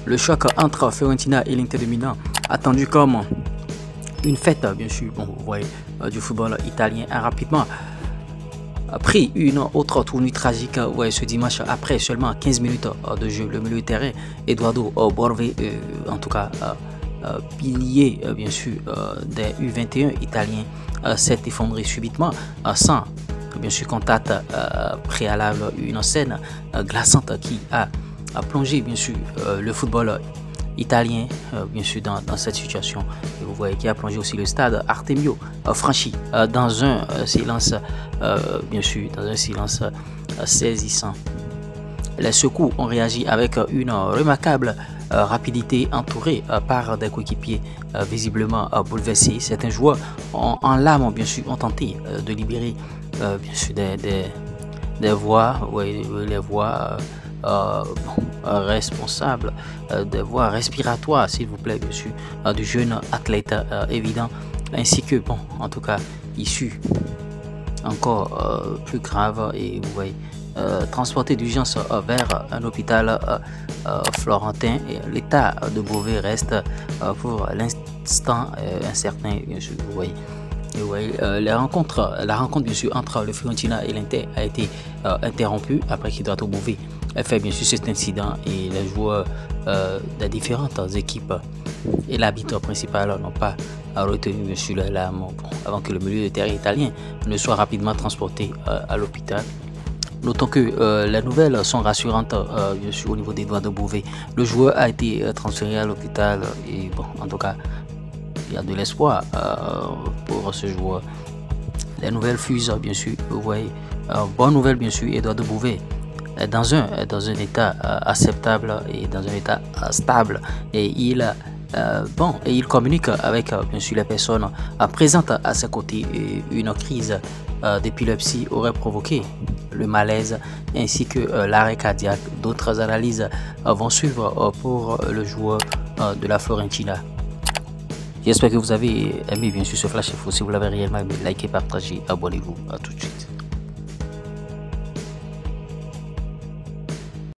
Le choc entre Fiorentina et l'Inter de Milan, attendu comme une fête, bien sûr, bon, vous voyez, du football italien, a rapidement pris une autre tournure tragique ouais, ce dimanche après seulement 15 minutes de jeu. Le milieu de terrain, Eduardo Borve, en tout cas pilier bien sûr des U21 italiens, s'est effondré subitement sans bien sûr contact préalable, une scène glaçante qui a plongé bien sûr le football italien bien sûr dans cette situation. Et vous voyez qui a plongé aussi le stade Artemio Franchi dans un silence bien sûr, dans un silence saisissant. Les secours ont réagi avec une remarquable rapidité, entourés par des coéquipiers visiblement bouleversés. Certains joueurs en larmes bien sûr ont tenté de libérer bien sûr des voix, ouais, les voix responsables, des voies respiratoires s'il vous plaît bien sûr du jeune athlète évident, ainsi que bon en tout cas issu encore plus grave, et vous voyez transporté d'urgence vers un hôpital florentin. L'état de Beauvais reste pour l'instant incertain bien sûr, vous voyez. Et ouais, la rencontre bien sûr entre le Fiorentina et l'Inter a été interrompue après qu'Edoardo Bove ait fait bien sûr cet incident, et les joueurs des différentes équipes et l'arbitre principal n'ont pas retenu bien sûr les larmes avant que le milieu de terrain italien ne soit rapidement transporté à l'hôpital. Notons que les nouvelles sont rassurantes bien sûr au niveau d'Edoardo Bove. Le joueur a été transféré à l'hôpital et bon en tout cas il y a de l'espoir pour ce joueur. Les nouvelles fusent bien sûr, vous voyez. Bonne nouvelle bien sûr, Eduardo Bove est dans un état acceptable et dans un état stable, et il communique avec bien sûr les personnes présentes à ses côtés. Une crise d'épilepsie aurait provoqué le malaise ainsi que l'arrêt cardiaque. D'autres analyses vont suivre pour le joueur de la Fiorentina. J'espère que vous avez aimé bien sûr ce flash info. Si vous l'avez réellement aimé, likez, partagez, abonnez-vous. À tout de suite.